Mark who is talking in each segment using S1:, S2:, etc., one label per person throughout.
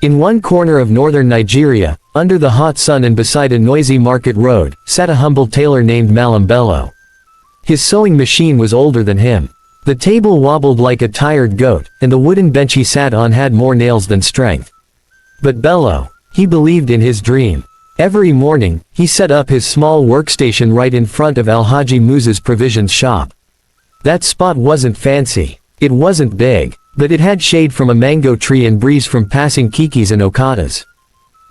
S1: In one corner of northern Nigeria, under the hot sun and beside a noisy market road, sat a humble tailor named Malam Bello. His sewing machine was older than him. The table wobbled like a tired goat, and the wooden bench he sat on had more nails than strength. But Bello, he believed in his dream. Every morning, he set up his small workstation right in front of Alhaji Musa's provisions shop. That spot wasn't fancy. It wasn't big, but it had shade from a mango tree and breeze from passing kikis and okadas.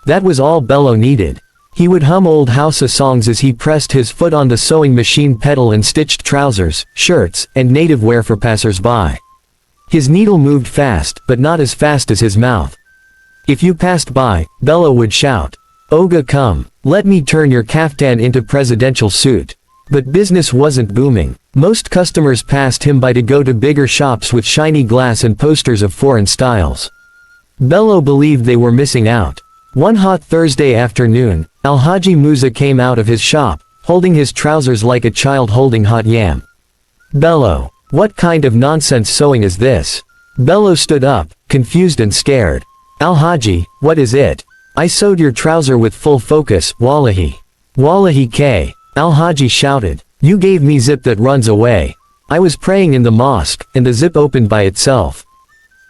S1: That was all Bello needed. He would hum old Hausa songs as he pressed his foot on the sewing machine pedal and stitched trousers, shirts, and native wear for passers-by. His needle moved fast, but not as fast as his mouth. If you passed by, Bello would shout, "Oga, come, let me turn your kaftan into presidential suit." But business wasn't booming. Most customers passed him by to go to bigger shops with shiny glass and posters of foreign styles. Bello believed they were missing out. One hot Thursday afternoon, Alhaji Musa came out of his shop, holding his trousers like a child holding hot yam. "Bello, what kind of nonsense sewing is this?" Bello stood up, confused and scared. "Alhaji, what is it? I sewed your trouser with full focus, wallahi." "Wallahi K," Alhaji shouted. "You gave me zip that runs away. I was praying in the mosque, and the zip opened by itself.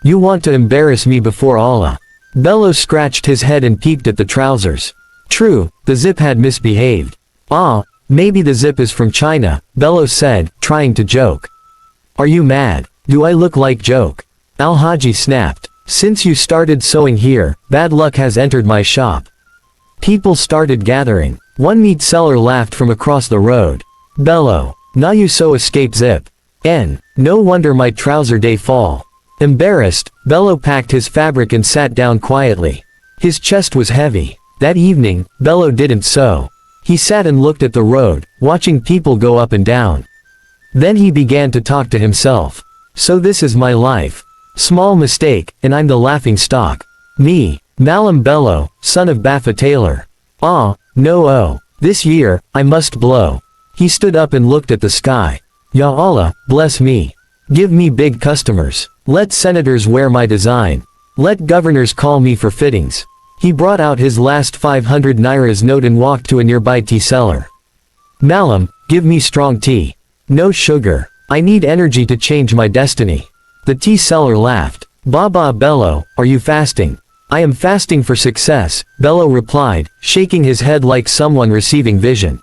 S1: You want to embarrass me before Allah." Bello scratched his head and peeked at the trousers. True, the zip had misbehaved. "Ah, maybe the zip is from China," Bello said, trying to joke. "Are you mad? Do I look like joke?" Alhaji snapped. "Since you started sewing here, bad luck has entered my shop." People started gathering. One meat seller laughed from across the road. "Bello, now you so escape zip. No wonder my trouser day fall." Embarrassed, Bello packed his fabric and sat down quietly. His chest was heavy. That evening, Bello didn't sew. He sat and looked at the road, watching people go up and down. Then he began to talk to himself. "So this is my life. Small mistake, and I'm the laughing stock. Me, Malam Bello, son of Baffa Tailor. Ah, no this year, I must blow." He stood up and looked at the sky. "Ya Allah, bless me. Give me big customers. Let senators wear my design. Let governors call me for fittings." He brought out his last 500 nairas note and walked to a nearby tea seller. "Malam, give me strong tea. No sugar. I need energy to change my destiny." The tea seller laughed. "Baba Bello, are you fasting?" "I am fasting for success," Bello replied, shaking his head like someone receiving vision.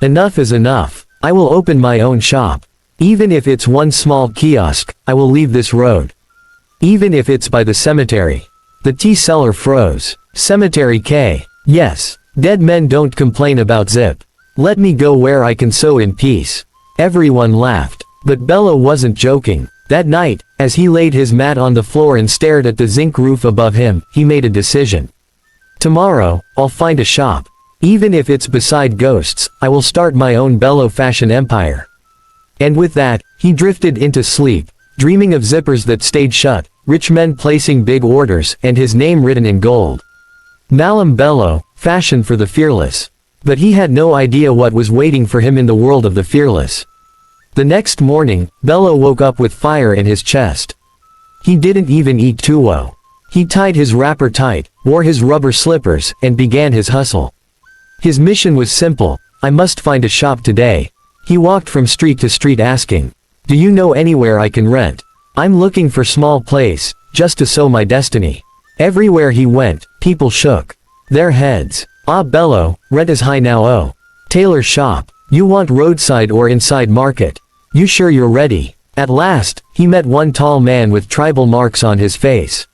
S1: "Enough is enough. I will open my own shop. Even if it's one small kiosk, I will leave this road. Even if it's by the cemetery." The tea seller froze. "Cemetery K. Yes. Dead men don't complain about zip. Let me go where I can sew in peace." Everyone laughed. But Bello wasn't joking. That night, as he laid his mat on the floor and stared at the zinc roof above him, he made a decision. "Tomorrow, I'll find a shop. Even if it's beside ghosts, I will start my own Bello fashion empire." And with that, he drifted into sleep, dreaming of zippers that stayed shut, rich men placing big orders, and his name written in gold. Malam Bello, fashion for the fearless. But he had no idea what was waiting for him in the world of the fearless. The next morning, Bello woke up with fire in his chest. He didn't even eat tuwo. He tied his wrapper tight, wore his rubber slippers, and began his hustle. His mission was simple: "I must find a shop today." He walked from street to street asking, "Do you know anywhere I can rent? I'm looking for small place, just to sow my destiny." Everywhere he went, people shook their heads. "Ah Bello, rent is high now. Oh. Tailor shop. You want roadside or inside market? You sure you're ready?" At last, he met one tall man with tribal marks on his face.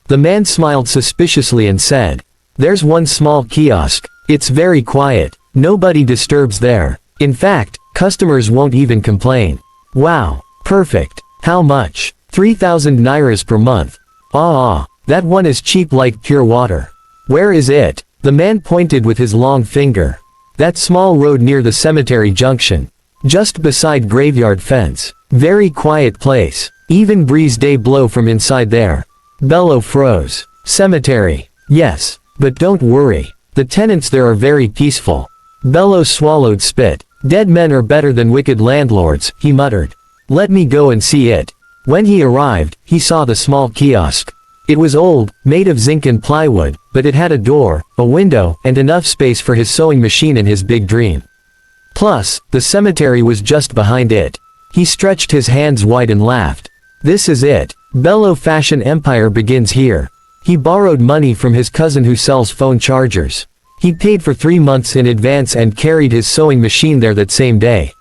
S1: The man smiled suspiciously and said, "There's one small kiosk. It's very quiet. Nobody disturbs there. In fact, customers won't even complain." "Wow. Perfect. How much?" 3,000 nairas per month. Ah, that one is cheap like pure water." "Where is it?" The man pointed with his long finger. "That small road near the cemetery junction. Just beside graveyard fence. Very quiet place. Even breeze day blow from inside there." Bello froze. "Cemetery. Yes. But don't worry. The tenants there are very peaceful." Bello swallowed spit. "Dead men are better than wicked landlords," he muttered. "Let me go and see it." When he arrived, he saw the small kiosk. It was old, made of zinc and plywood, but it had a door, a window, and enough space for his sewing machine and his big dream. Plus, the cemetery was just behind it. He stretched his hands wide and laughed. This is it. Bello fashion empire begins here. He borrowed money from his cousin who sells phone chargers. He paid for 3 months in advance and carried his sewing machine there that same day.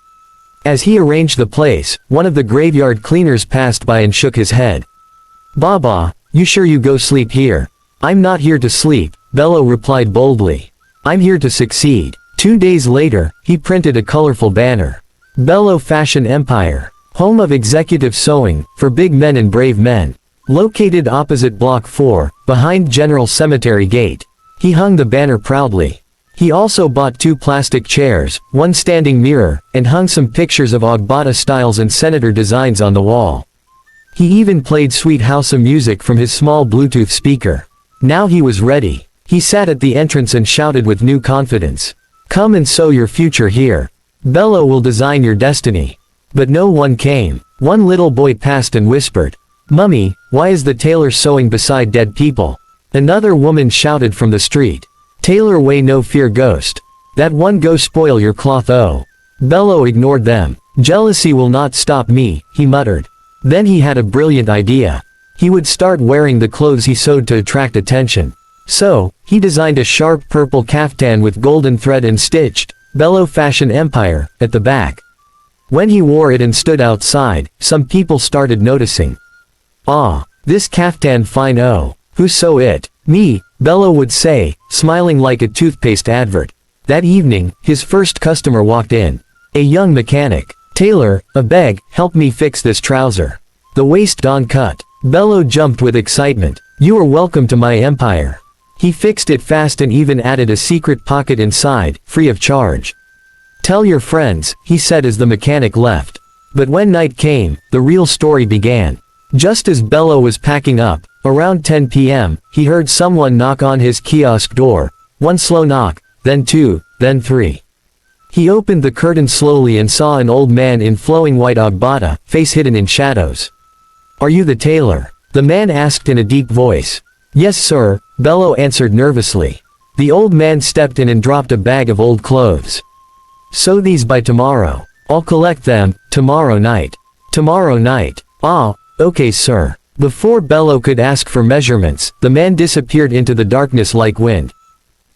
S1: As he arranged the place, one of the graveyard cleaners passed by and shook his head. "Baba, you sure you go sleep here?" "I'm not here to sleep," Bello replied boldly. "I'm here to succeed." 2 days later, he printed a colorful banner. Bello Fashion Empire. Home of executive sewing, for big men and brave men. Located opposite Block 4, behind General Cemetery Gate. He hung the banner proudly. He also bought 2 plastic chairs, 1 standing mirror, and hung some pictures of Ogbata styles and senator designs on the wall. He even played sweet house music from his small Bluetooth speaker. Now he was ready. He sat at the entrance and shouted with new confidence. "Come and sew your future here. Bello will design your destiny." But no one came. One little boy passed and whispered, "Mummy, why is the tailor sewing beside dead people?" Another woman shouted from the street, "Tailor way no fear ghost. That one go spoil your cloth oh." Bello ignored them. "Jealousy will not stop me," he muttered. Then he had a brilliant idea. He would start wearing the clothes he sewed to attract attention. So, he designed a sharp purple caftan with golden thread and stitched, "Bello Fashion Empire," at the back. When he wore it and stood outside, some people started noticing. "Ah, this caftan fine oh. Who sew it?" "Me," Bello would say, smiling like a toothpaste advert. That evening, his first customer walked in. A young mechanic. "Tailor, a beg, help me fix this trouser. The waist don't cut." Bello jumped with excitement. "You are welcome to my empire." He fixed it fast and even added a secret pocket inside, free of charge. "Tell your friends," he said as the mechanic left. But when night came, the real story began. Just as Bello was packing up, around 10 p.m., he heard someone knock on his kiosk door. 1 slow knock, then 2, then 3. He opened the curtain slowly and saw an old man in flowing white ogbata, face hidden in shadows. "Are you the tailor?" the man asked in a deep voice. "Yes sir," Bello answered nervously. The old man stepped in and dropped a bag of old clothes. "Sew these by tomorrow. I'll collect them, tomorrow night." "Tomorrow night. Ah, okay sir." Before Bello could ask for measurements, the man disappeared into the darkness like wind.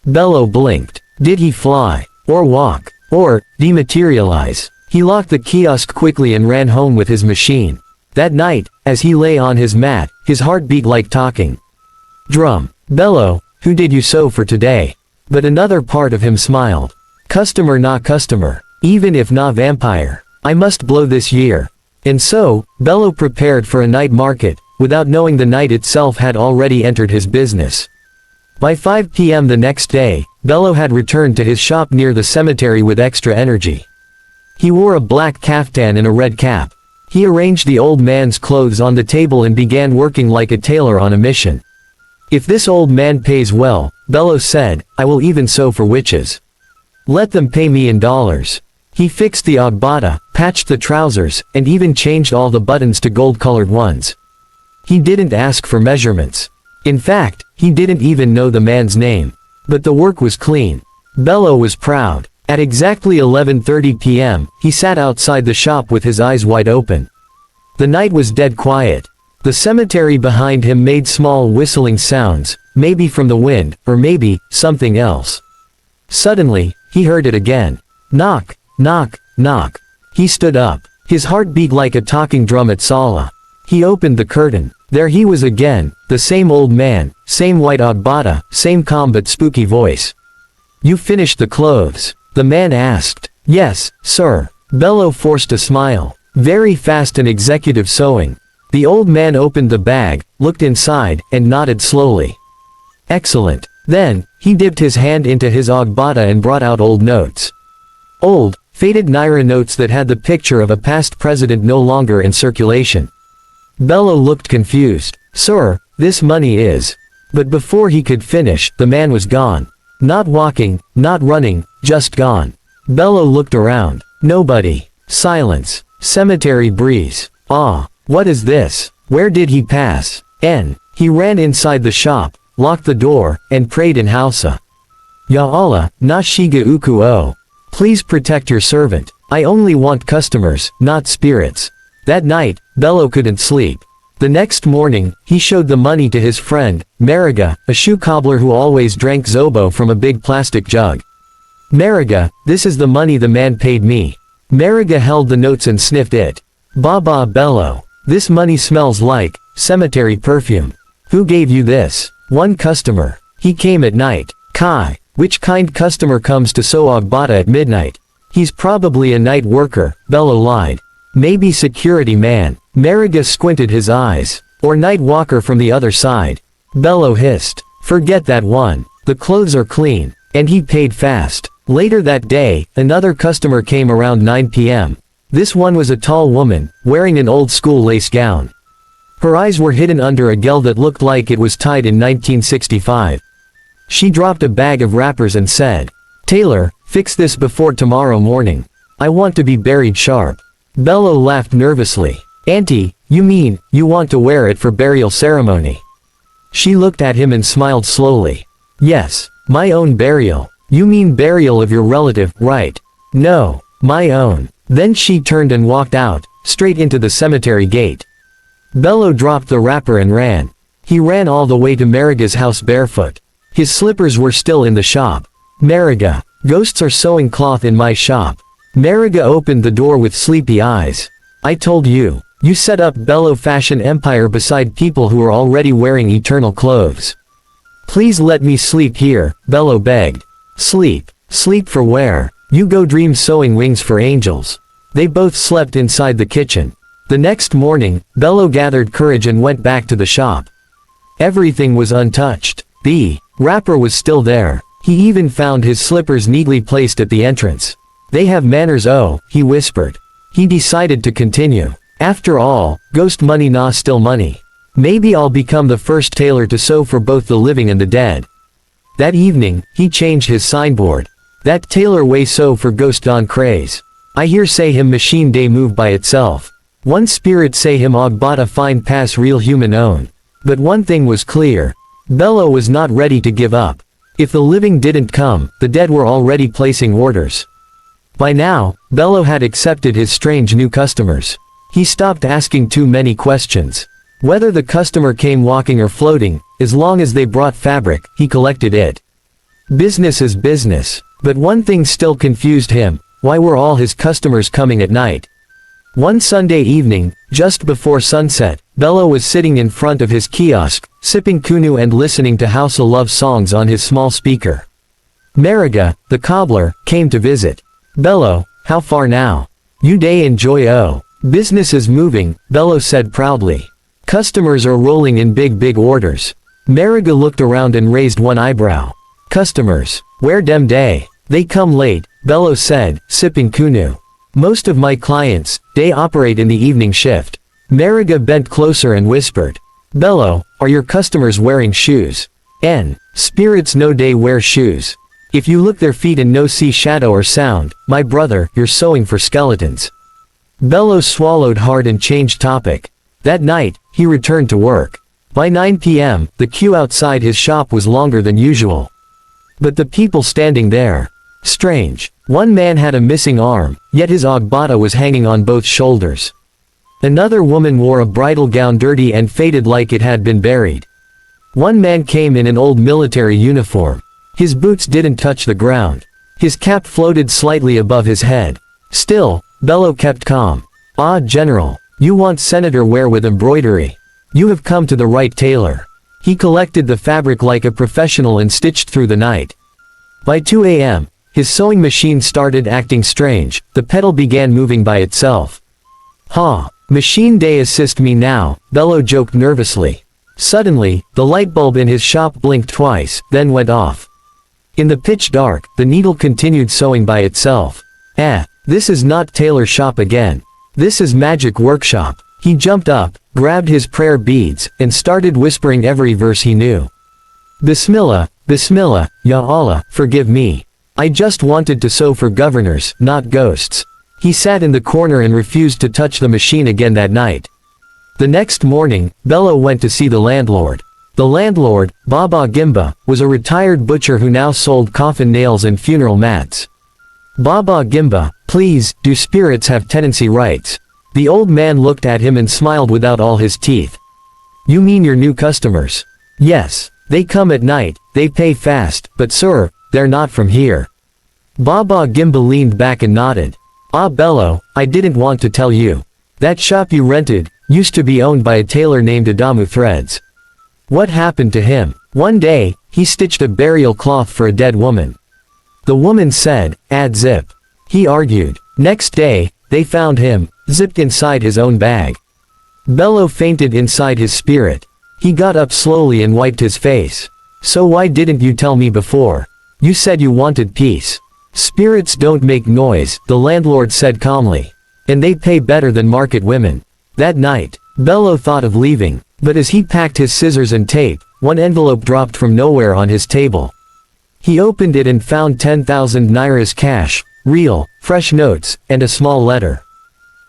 S1: Bello blinked. Did he fly? Or walk? Or dematerialize? He locked the kiosk quickly and ran home with his machine. That night, as he lay on his mat, his heart beat like talking drum. "Bello, who did you sew for today?" But another part of him smiled. "Customer na customer. Even if na vampire. I must blow this year." And so, Bello prepared for a night market, without knowing the night itself had already entered his business. By 5 p.m. the next day, Bello had returned to his shop near the cemetery with extra energy. He wore a black caftan and a red cap. He arranged the old man's clothes on the table and began working like a tailor on a mission. "If this old man pays well," Bello said, "I will even sew for witches. Let them pay me in dollars." He fixed the ogbata, patched the trousers, and even changed all the buttons to gold-colored ones. He didn't ask for measurements. In fact, he didn't even know the man's name. But the work was clean. Bello was proud. At exactly 11:30 p.m., he sat outside the shop with his eyes wide open. The night was dead quiet. The cemetery behind him made small whistling sounds, maybe from the wind, or maybe something else. Suddenly, he heard it again. Knock, knock, knock. He stood up. His heart beat like a talking drum at Sala. He opened the curtain. There he was again, the same old man, same white ogbata, same calm but spooky voice. "You finished the clothes?" the man asked. "Yes, sir." Bello forced a smile. "Very fast and executive sewing." The old man opened the bag, looked inside, and nodded slowly. "Excellent." Then, he dipped his hand into his ogbata and brought out old notes. Old, faded Naira notes that had the picture of a past president no longer in circulation. Bello looked confused. "Sir, this money is..." But before he could finish, the man was gone. Not walking, not running, just gone. Bello looked around. Nobody. Silence. Cemetery breeze. Ah, what is this? Where did he pass? He ran inside the shop, locked the door, and prayed in Hausa. Ya Allah, na shiga uku o. Please protect your servant. I only want customers, not spirits. That night, Bello couldn't sleep. The next morning, he showed the money to his friend, Mariga, a shoe cobbler who always drank zobo from a big plastic jug. Mariga, this is the money the man paid me. Mariga held the notes and sniffed it. Baba Bello. This money smells like cemetery perfume. Who gave you this? One customer. He came at night. Kai. Which kind customer comes to Soagbata at midnight? He's probably a night worker, Bello lied. Maybe security man. Mariga squinted his eyes. Or night walker from the other side. Bello hissed. Forget that one. The clothes are clean. And he paid fast. Later that day, another customer came around 9 p.m. This one was a tall woman, wearing an old-school lace gown. Her eyes were hidden under a gel that looked like it was tied in 1965. She dropped a bag of wrappers and said, "Tailor, fix this before tomorrow morning. I want to be buried sharp." Bello laughed nervously. "Auntie, you mean, you want to wear it for burial ceremony?" She looked at him and smiled slowly. "Yes, my own burial. You mean burial of your relative, right?" "No, my own." Then she turned and walked out, straight into the cemetery gate. Bello dropped the wrapper and ran. He ran all the way to Mariga's house barefoot. His slippers were still in the shop. "Mariga, ghosts are sewing cloth in my shop." Mariga opened the door with sleepy eyes. "I told you. You set up Bello fashion empire beside people who are already wearing eternal clothes. Please let me sleep here," Bello begged. "Sleep? Sleep for where? You go dream sewing wings for angels." They both slept inside the kitchen. The next morning, Bello gathered courage and went back to the shop. Everything was untouched. The wrapper was still there. He even found his slippers neatly placed at the entrance. "They have manners, oh," he whispered. He decided to continue. After all, ghost money na still money. Maybe I'll become the first tailor to sew for both the living and the dead. That evening, he changed his signboard. "That tailor way sew for ghost don craze. I hear say him machine day move by itself. One spirit say him ogbata fine pass real human own." But one thing was clear. Bello was not ready to give up. If the living didn't come, the dead were already placing orders. By now, Bello had accepted his strange new customers. He stopped asking too many questions. Whether the customer came walking or floating, as long as they brought fabric, he collected it. Business is business. But one thing still confused him. Why were all his customers coming at night? One Sunday evening, just before sunset, Bello was sitting in front of his kiosk, sipping kunu and listening to Hausa love songs on his small speaker. Mariga, the cobbler, came to visit. "Bello, how far now? You day enjoy oh. Business is moving," Bello said proudly. "Customers are rolling in big orders." Mariga looked around and raised one eyebrow. "Customers? Where dem day? They come late," Bello said, sipping kunu. "Most of my clients, they operate in the evening shift." Mariga bent closer and whispered. "Bello, are your customers wearing shoes?" Spirits no day wear shoes. If you look their feet and no see shadow or sound, my brother, you're sewing for skeletons." Bello swallowed hard and changed topic. That night, he returned to work. By 9 p.m., the queue outside his shop was longer than usual. But the people standing there. Strange. One man had a missing arm, yet his ogbata was hanging on both shoulders. Another woman wore a bridal gown dirty and faded like it had been buried. One man came in an old military uniform. His boots didn't touch the ground. His cap floated slightly above his head. Still, Bello kept calm. "Ah, General. You want senator wear with embroidery. You have come to the right tailor." He collected the fabric like a professional and stitched through the night. By 2 a.m., his sewing machine started acting strange. The pedal began moving by itself. "Ha, machine day assist me now," Bello joked nervously. Suddenly, the light bulb in his shop blinked twice, then went off. In the pitch dark, the needle continued sewing by itself. This is not tailor shop again. This is magic workshop." He jumped up, grabbed his prayer beads, and started whispering every verse he knew. "Bismillah, Bismillah, Ya Allah, forgive me. I just wanted to sew for governors, not ghosts." He sat in the corner and refused to touch the machine again that night. The next morning, Bello went to see the landlord. The landlord, Baba Gimba, was a retired butcher who now sold coffin nails and funeral mats. Baba Gimba, please, do spirits have tenancy rights? The old man looked at him and smiled without all his teeth. You mean your new customers? Yes. They come at night, they pay fast, but sir, they're not from here. Baba Gimba leaned back and nodded. Ah Bello, I didn't want to tell you. That shop you rented, used to be owned by a tailor named Adamu Threads. What happened to him? One day, he stitched a burial cloth for a dead woman. The woman said, add zip. He argued. Next day, they found him, zipped inside his own bag. Bello fainted inside his spirit. He got up slowly and wiped his face. So why didn't you tell me before? You said you wanted peace. Spirits don't make noise, the landlord said calmly. And they pay better than market women. That night, Bello thought of leaving, but as he packed his scissors and tape, one envelope dropped from nowhere on his table. He opened it and found 10,000 nairas cash, real, fresh notes, and a small letter.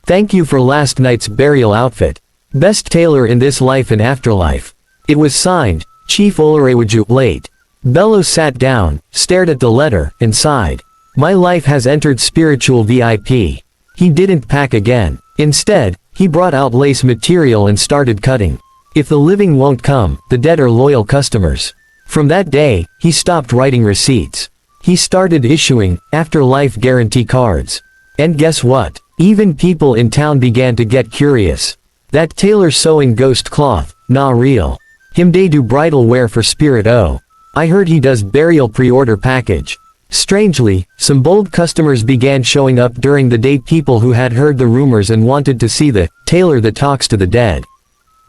S1: Thank you for last night's burial outfit. Best tailor in this life and afterlife. It was signed, Chief Olarewaju, late. Bello sat down, stared at the letter, and sighed. My life has entered spiritual VIP. He didn't pack again. Instead, he brought out lace material and started cutting. If the living won't come, the dead are loyal customers. From that day, he stopped writing receipts. He started issuing afterlife guarantee cards. And guess what? Even people in town began to get curious. That tailor sewing ghost cloth, nah real. Him they do bridal wear for spirit oh. I heard he does burial pre-order package. Strangely, some bold customers began showing up during the day, people who had heard the rumors and wanted to see the tailor that talks to the dead.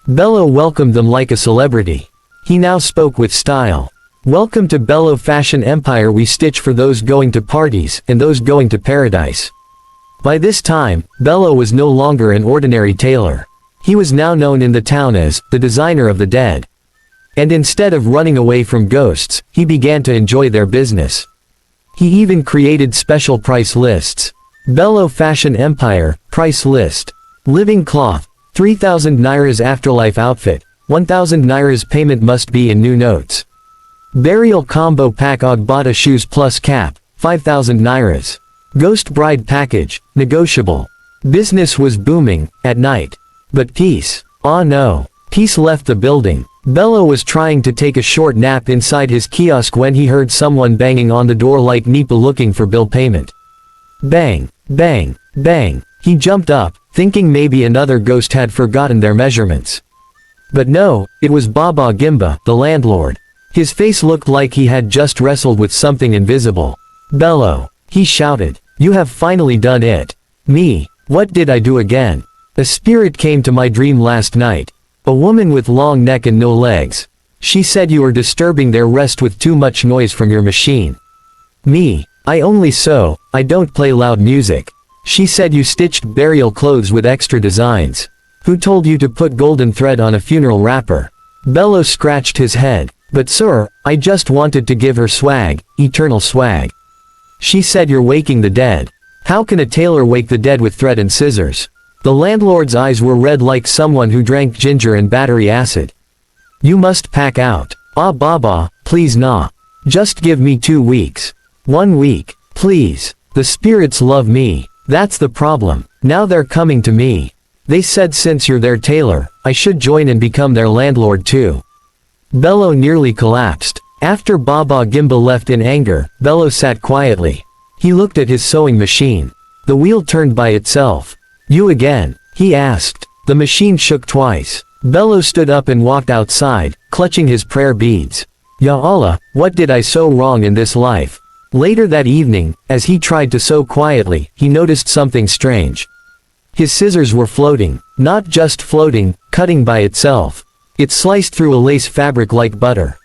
S1: Bello welcomed them like a celebrity. He now spoke with style. Welcome to Bello Fashion Empire. We stitch for those going to parties and those going to paradise. By this time, Bello was no longer an ordinary tailor. He was now known in the town as the designer of the dead. And instead of running away from ghosts, he began to enjoy their business. He even created special price lists. Bello Fashion Empire, price list. Living cloth, 3,000 nairas. Afterlife outfit, 1,000 nairas. Payment must be in new notes. Burial combo pack. Ogbata shoes plus cap, 5,000 nairas. Ghost bride package, negotiable. Business was booming, at night. But peace. Ah no. Peace left the building. Bello was trying to take a short nap inside his kiosk when he heard someone banging on the door like Nipa looking for bill payment. Bang, bang, bang. He jumped up, thinking maybe another ghost had forgotten their measurements. But no, it was Baba Gimba, the landlord. His face looked like he had just wrestled with something invisible. Bello, he shouted, you have finally done it. Me, what did I do again? A spirit came to my dream last night. A woman with long neck and no legs. She said you are disturbing their rest with too much noise from your machine. Me, I only sew, I don't play loud music. She said you stitched burial clothes with extra designs. Who told you to put golden thread on a funeral wrapper? Bello scratched his head. But sir, I just wanted to give her swag, eternal swag. She said you're waking the dead. How can a tailor wake the dead with thread and scissors? The landlord's eyes were red like someone who drank ginger and battery acid. You must pack out. Ah Baba, please nah. Just give me 2 weeks. 1 week, please. The spirits love me. That's the problem. Now they're coming to me. They said since you're their tailor, I should join and become their landlord too. Bello nearly collapsed. After Baba Gimba left in anger, Bello sat quietly. He looked at his sewing machine. The wheel turned by itself. You again? He asked. The machine shook twice. Bello stood up and walked outside, clutching his prayer beads. Ya Allah, what did I sew wrong in this life? Later that evening, as he tried to sew quietly, he noticed something strange. His scissors were floating. Not just floating, cutting by itself. It sliced through a lace fabric like butter.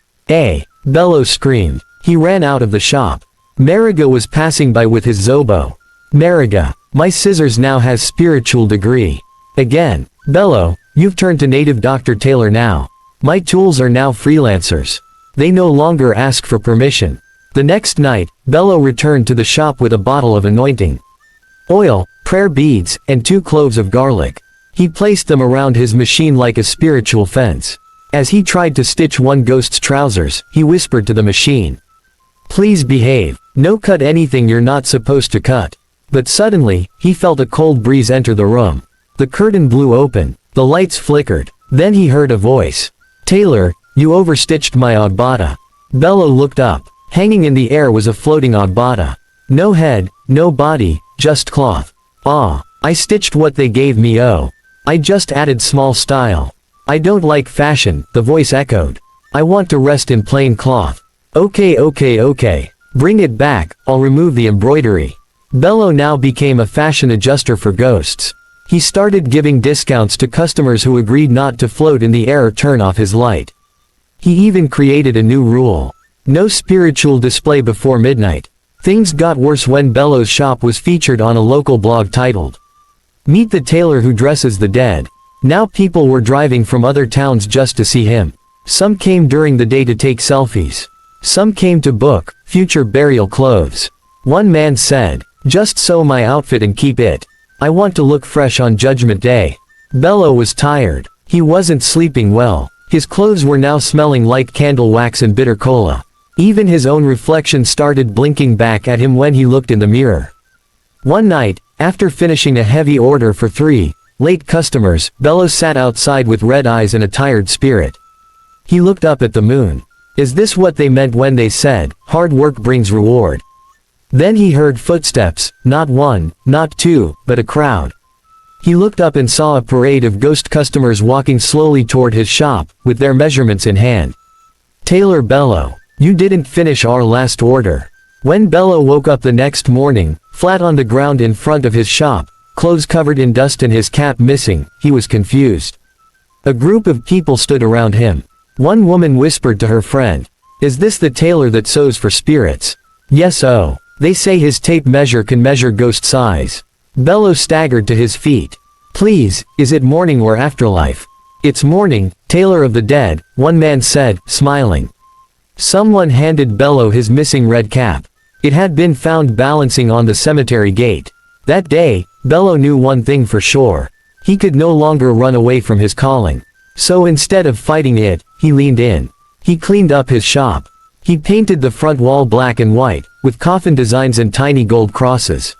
S1: Bello screamed. He ran out of the shop. Mariga was passing by with his zobo. Mariga, my scissors now has spiritual degree. Again, Bello, you've turned to native Dr. Tailor now. My tools are now freelancers. They no longer ask for permission. The next night, Bello returned to the shop with a bottle of anointing oil, prayer beads, and 2 cloves of garlic. He placed them around his machine like a spiritual fence. As he tried to stitch one ghost's trousers, he whispered to the machine, "Please behave. No cut anything you're not supposed to cut." But suddenly, he felt a cold breeze enter the room. The curtain blew open. The lights flickered. Then he heard a voice. "Tailor, you overstitched my Ogbata." Bello looked up. Hanging in the air was a floating Ogbata. No head, no body, just cloth. "Ah, I stitched what they gave me. Oh. I just added small style. I don't like fashion," the voice echoed. "I want to rest in plain cloth." Okay. Bring it back, I'll remove the embroidery." Bello now became a fashion adjuster for ghosts. He started giving discounts to customers who agreed not to float in the air or turn off his light. He even created a new rule. No spiritual display before midnight. Things got worse when Bello's shop was featured on a local blog titled, "Meet the Tailor Who Dresses the Dead." Now people were driving from other towns just to see him. Some came during the day to take selfies. Some came to book future burial clothes. One man said, "Just sew my outfit and keep it. I want to look fresh on Judgment Day." Bello was tired. He wasn't sleeping well. His clothes were now smelling like candle wax and bitter cola. Even his own reflection started blinking back at him when he looked in the mirror. One night, after finishing a heavy order for 3 late customers, Bello sat outside with red eyes and a tired spirit. He looked up at the moon. Is this what they meant when they said, "Hard work brings reward"? Then he heard footsteps, not one, not two, but a crowd. He looked up and saw a parade of ghost customers walking slowly toward his shop, with their measurements in hand. "Tailor Bello, you didn't finish our last order." When Bello woke up the next morning, flat on the ground in front of his shop, clothes covered in dust and his cap missing, he was confused. A group of people stood around him. One woman whispered to her friend, "Is this the tailor that sews for spirits?" "Yes. Oh. They say his tape measure can measure ghost size." Bello staggered to his feet. "Please, is it morning or afterlife?" "It's morning, Tailor of the Dead," one man said, smiling. Someone handed Bello his missing red cap. It had been found balancing on the cemetery gate. That day, Bello knew one thing for sure. He could no longer run away from his calling. So instead of fighting it, he leaned in. He cleaned up his shop. He painted the front wall black and white, with coffin designs and tiny gold crosses.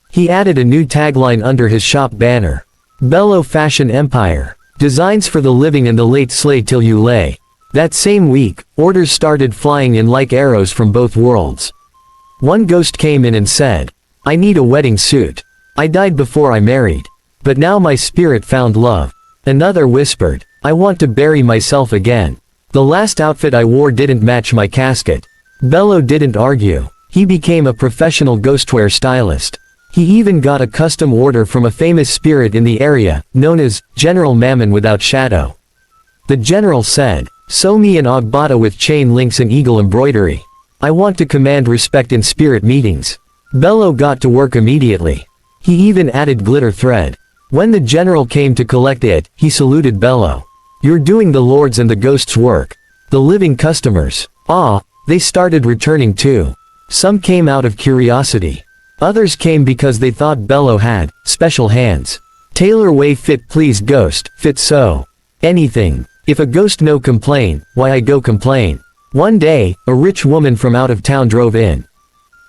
S1: He added a new tagline under his shop banner. Bello Fashion Empire. Designs for the living and the late slay till you lay. That same week, orders started flying in like arrows from both worlds. One ghost came in and said, "I need a wedding suit. I died before I married. But now my spirit found love." Another whispered, "I want to bury myself again. The last outfit I wore didn't match my casket." Bello didn't argue. He became a professional ghostwear stylist. He even got a custom order from a famous spirit in the area, known as General Mammon Without Shadow. The general said, "Sew me an Ogbata with chain links and eagle embroidery. I want to command respect in spirit meetings." Bello got to work immediately. He even added glitter thread. When the general came to collect it, he saluted Bello. "You're doing the Lord's and the Ghost's work." The living customers, they started returning too. Some came out of curiosity. Others came because they thought Bello had special hands. "Tailor way fit please ghost, fit so. Anything. If a ghost no complain, why I go complain." One day, a rich woman from out of town drove in.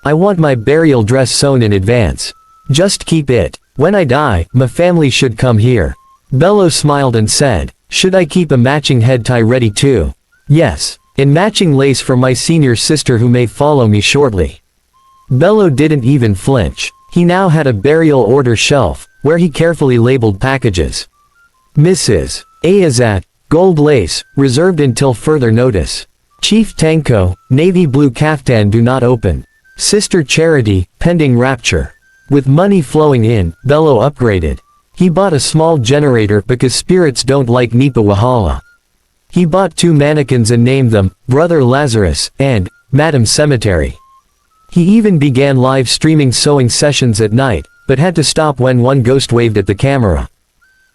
S1: "I want my burial dress sewn in advance. Just keep it. When I die, my family should come here." Bello smiled and said, "Should I keep a matching head tie ready too?" "Yes. And matching lace for my senior sister who may follow me shortly." Bello didn't even flinch. He now had a burial order shelf, where he carefully labeled packages. Mrs. Ayazat, gold lace, reserved until further notice. Chief Tanko, navy blue kaftan do not open. Sister Charity, pending rapture. With money flowing in, Bello upgraded. He bought a small generator because spirits don't like Nipa Wahala. He bought 2 mannequins and named them, Brother Lazarus, and, Madam Cemetery. He even began live streaming sewing sessions at night, but had to stop when one ghost waved at the camera.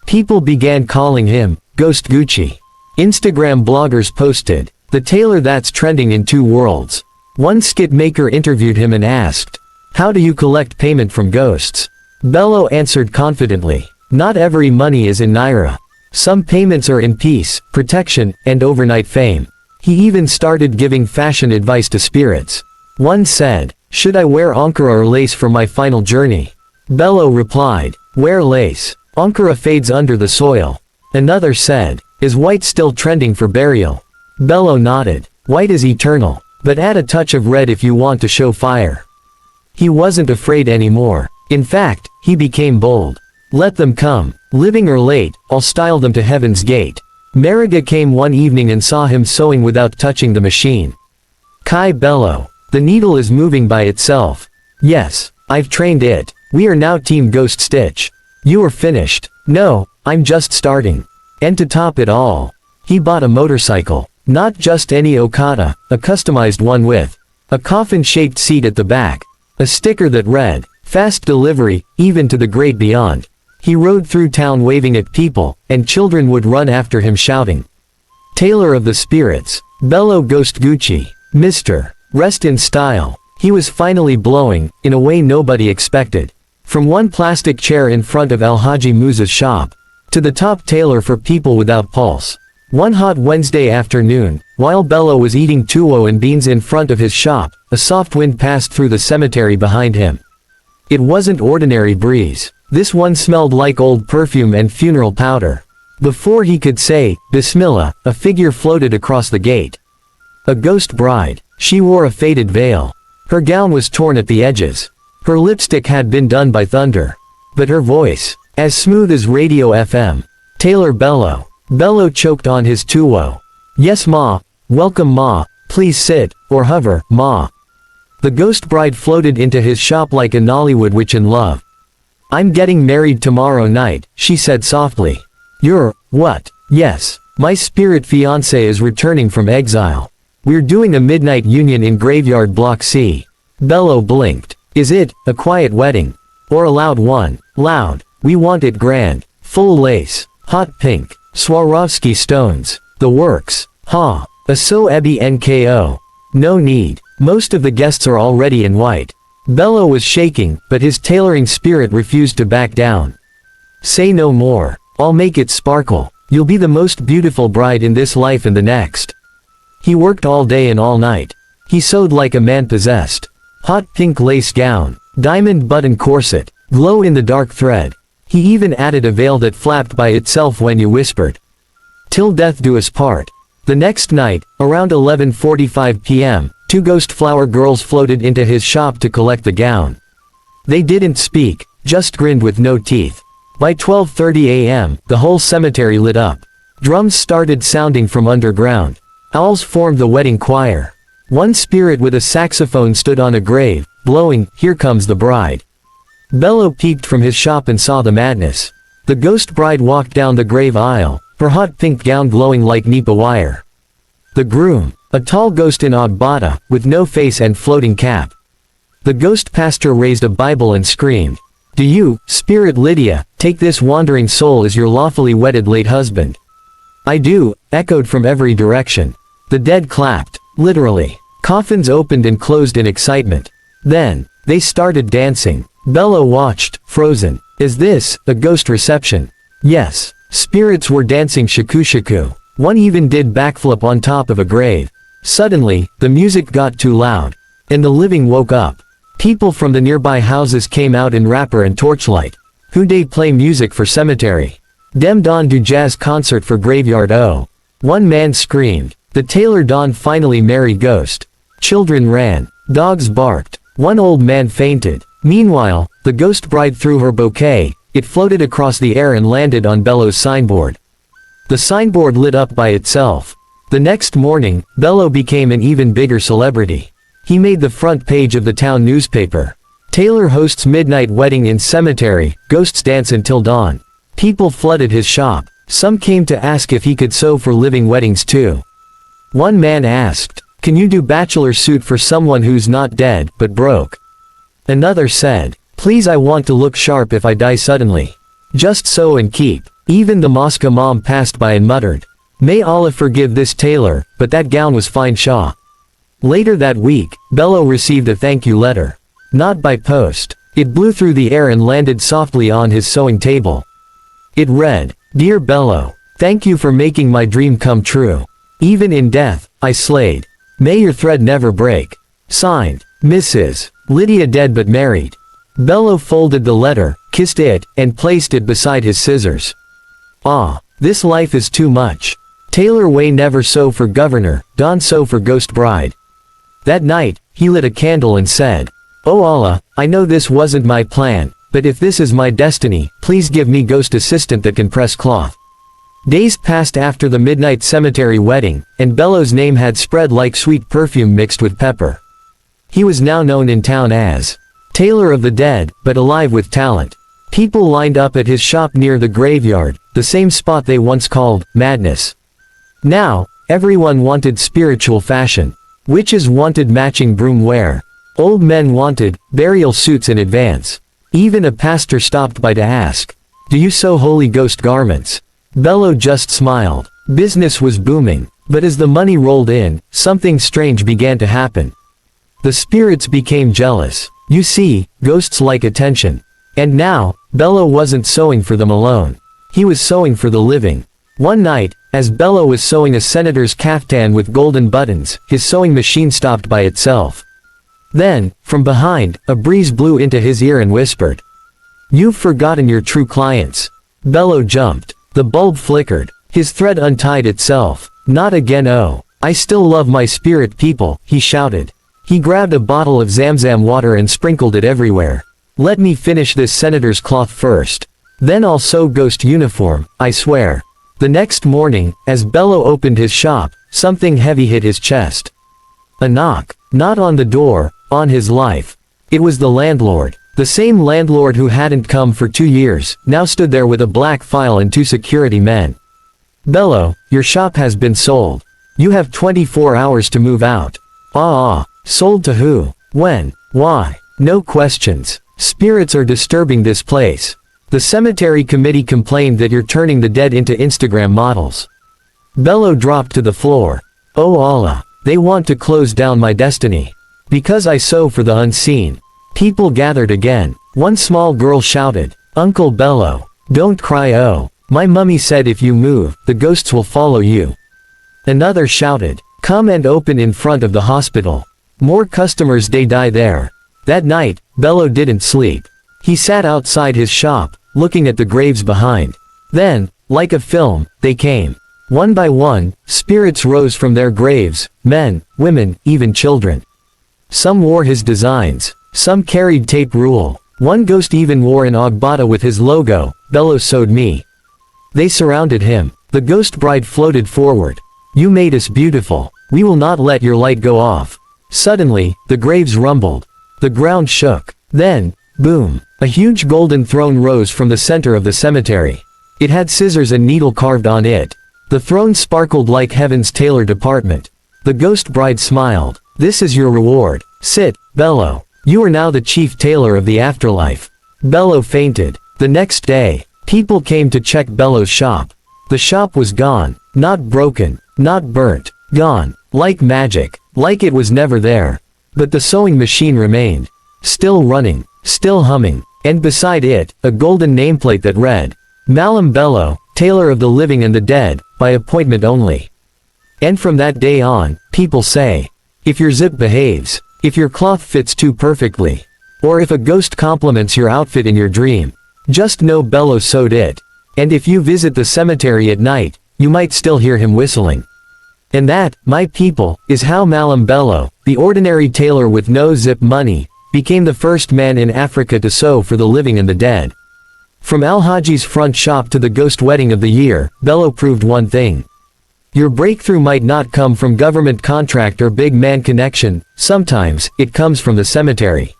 S1: People began calling him, Ghost Gucci. Instagram bloggers posted, "The tailor that's trending in 2 worlds." One skit maker interviewed him and asked, "How do you collect payment from ghosts?" Bello answered confidently, Not every money is in naira. Some payments are in peace, protection, and overnight fame. He even started giving fashion advice to spirits. One said, "Should I wear ankara or lace for my final journey?" Bello replied, "Wear lace. Ankara fades under the soil." Another said, "Is white still trending for burial?" Bello nodded. "White is eternal. But add a touch of red if you want to show fire." He wasn't afraid anymore. In fact, he became bold. "Let them come. Living or late, I'll style them to heaven's gate." Mariga came one evening and saw him sewing without touching the machine. Kai Bello. "The needle is moving by itself." "Yes, I've trained it. We are now Team Ghost Stitch." "You are finished." "No, I'm just starting." And to top it all, he bought a motorcycle. Not just any Okada, a customized one with a coffin-shaped seat at the back, a sticker that read, "Fast delivery, even to the great beyond." He rode through town waving at people, and children would run after him shouting, "Tailor of the Spirits, Bello Ghost Gucci, Mr. Rest in Style." He was finally blowing, in a way nobody expected. From one plastic chair in front of Alhaji Musa's shop, to the top tailor for people without pulse. One hot Wednesday afternoon, while Bello was eating tuwo and beans in front of his shop, a soft wind passed through the cemetery behind him. It wasn't ordinary breeze. This one smelled like old perfume and funeral powder. Before he could say, "Bismillah," a figure floated across the gate. A ghost bride. She wore a faded veil. Her gown was torn at the edges. Her lipstick had been done by thunder. But her voice, as smooth as radio FM. "Tailor Bello." Bello choked on his tuwo. "Yes ma, welcome ma, please sit, or hover, ma." The ghost bride floated into his shop like a Nollywood witch in love. "I'm getting married tomorrow night," she said softly. "You're, what?" "Yes, my spirit fiancé is returning from exile. We're doing a midnight union in Graveyard Block C." Bello blinked. "Is it a quiet wedding? Or a loud one?" "Loud. We want it grand. Full lace. Hot pink. Swarovski stones. The works. Ha. Aso ebi nko. No need. Most of the guests are already in white." Bello was shaking, but his tailoring spirit refused to back down. "Say no more. I'll make it sparkle. You'll be the most beautiful bride in this life and the next." He worked all day and all night. He sewed like a man possessed. Hot pink lace gown. Diamond button corset. Glow in the dark thread. He even added a veil that flapped by itself when you whispered, "Till death do us part." The next night, around 11:45 p.m., two ghost flower girls floated into his shop to collect the gown. They didn't speak, just grinned with no teeth. By 12:30 a.m., the whole cemetery lit up. Drums started sounding from underground. Owls formed the wedding choir. One spirit with a saxophone stood on a grave, blowing, "Here comes the bride." Bello peeped from his shop and saw the madness. The ghost bride walked down the grave aisle, her hot pink gown glowing like Nipa wire. The groom, a tall ghost in Ogbata, with no face and floating cap. The ghost pastor raised a Bible and screamed, "Do you, Spirit Lydia, take this wandering soul as your lawfully wedded late husband?" "I do," echoed from every direction. The dead clapped, literally. Coffins opened and closed in excitement. Then, they started dancing. Bello watched, frozen. "Is this a ghost reception?" Yes. Spirits were dancing shaku-shaku. One even did backflip on top of a grave. Suddenly, the music got too loud. And the living woke up. People from the nearby houses came out in wrapper and torchlight. Who they play music for cemetery? Dem don do jazz concert for graveyard o. One man screamed. The tailor don finally marry ghost. Children ran. Dogs barked. One old man fainted. Meanwhile, the ghost bride threw her bouquet. It floated across the air and landed on Bello's signboard. The signboard lit up by itself. The next morning, Bello became an even bigger celebrity. He made the front page of the town newspaper. Tailor hosts midnight wedding in cemetery, ghosts dance until dawn. People flooded his shop. Some came to ask if he could sew for living weddings too. One man asked, "Can you do bachelor suit for someone who's not dead, but broke?" Another said, "Please, I want to look sharp if I die suddenly. Just sew and keep." Even the mosque imam passed by and muttered, "May Allah forgive this tailor, but that gown was fine Shah." Later that week, Bello received a thank you letter. Not by post. It blew through the air and landed softly on his sewing table. It read, "Dear Bello, thank you for making my dream come true. Even in death, I slayed. May your thread never break. Signed, Mrs. Lydia dead but married." Bello folded the letter, kissed it, and placed it beside his scissors. "Ah, this life is too much. Tailor way never sew for governor, don sew for ghost bride." That night, he lit a candle and said, "Oh Allah, I know this wasn't my plan, but if this is my destiny, please give me ghost assistant that can press cloth." Days passed after the midnight cemetery wedding, and Bello's name had spread like sweet perfume mixed with pepper. He was now known in town as Tailor of the Dead, but alive with talent. People lined up at his shop near the graveyard, the same spot they once called madness. Now, everyone wanted spiritual fashion. Witches wanted matching broom wear. Old men wanted burial suits in advance. Even a pastor stopped by to ask, "Do you sew Holy Ghost garments?" Bello just smiled. Business was booming, but as the money rolled in, something strange began to happen. The spirits became jealous. You see, ghosts like attention. And now, Bello wasn't sewing for them alone. He was sewing for the living. One night, as Bello was sewing a senator's caftan with golden buttons, his sewing machine stopped by itself. Then, from behind, a breeze blew into his ear and whispered, "You've forgotten your true clients." Bello jumped. The bulb flickered. His thread untied itself. "Not again, oh. I still love my spirit people," he shouted. He grabbed a bottle of Zamzam water and sprinkled it everywhere. "Let me finish this senator's cloth first. Then I'll sew ghost uniform, I swear." The next morning, as Bello opened his shop, something heavy hit his chest. A knock. Not on the door, on his life. It was the landlord. The same landlord who hadn't come for 2 years, now stood there with a black file and 2 security men. "Bello, your shop has been sold. You have 24 hours to move out." "Ah, sold to who? When? Why?" "No questions. Spirits are disturbing this place. The cemetery committee complained that you're turning the dead into Instagram models." Bello dropped to the floor. "Oh Allah, they want to close down my destiny. Because I sew for the unseen." People gathered again. One small girl shouted, "Uncle Bello, don't cry, oh. My mummy said if you move, the ghosts will follow you." Another shouted, "Come and open in front of the hospital. More customers they die there." That night, Bello didn't sleep. He sat outside his shop, looking at the graves behind. Then, like a film, they came. One by one, spirits rose from their graves, men, women, even children. Some wore his designs. Some carried tape rule. One ghost even wore an ogbata with his logo, "Bello sewed me." They surrounded him. The ghost bride floated forward. "You made us beautiful. We will not let your light go off." Suddenly, the graves rumbled. The ground shook. Then, boom, a huge golden throne rose from the center of the cemetery. It had scissors and needle carved on it. The throne sparkled like heaven's tailor department. The ghost bride smiled. "This is your reward. Sit, Bello. You are now the chief tailor of the afterlife." Bello fainted. The next day, people came to check Bello's shop. The shop was gone. Not broken, not burnt, gone. Like magic. Like it was never there. But the sewing machine remained. Still running. Still humming. And beside it, a golden nameplate that read, "Malam Bello, Tailor of the Living and the Dead, by appointment only." And from that day on, people say, if your zip behaves, if your cloth fits too perfectly, or if a ghost compliments your outfit in your dream, just know Bello sewed it. And if you visit the cemetery at night, you might still hear him whistling. And that, my people, is how Malam Bello, the ordinary tailor with no zip money, became the first man in Africa to sew for the living and the dead. From Al-Haji's front shop to the ghost wedding of the year, Bello proved one thing. Your breakthrough might not come from government contract or big man connection, sometimes, it comes from the cemetery.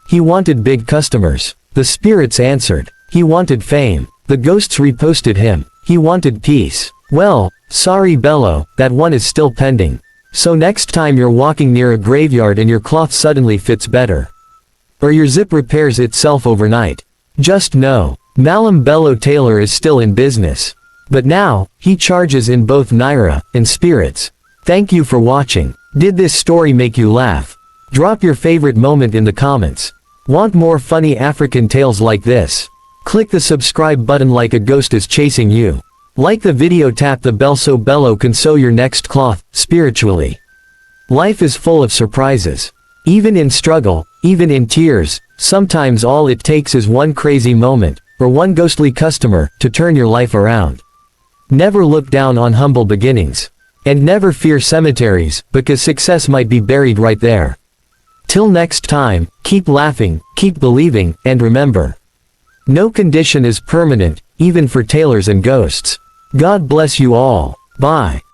S1: He wanted big customers. The spirits answered. He wanted fame. The ghosts reposted him. He wanted peace. Well, sorry Bello, that one is still pending. So next time you're walking near a graveyard and your cloth suddenly fits better, or your zip repairs itself overnight, just know, Malam Bello Tailor is still in business. But now, he charges in both Naira and spirits. Thank you for watching. Did this story make you laugh? Drop your favorite moment in the comments. Want more funny African tales like this? Click the subscribe button like a ghost is chasing you. Like the video, tap the bell so Bello can sew your next cloth, spiritually. Life is full of surprises. Even in struggle, even in tears, sometimes all it takes is one crazy moment, or one ghostly customer, to turn your life around. Never look down on humble beginnings. And never fear cemeteries, because success might be buried right there. Till next time, keep laughing, keep believing, and remember, no condition is permanent, even for tailors and ghosts. God bless you all. Bye.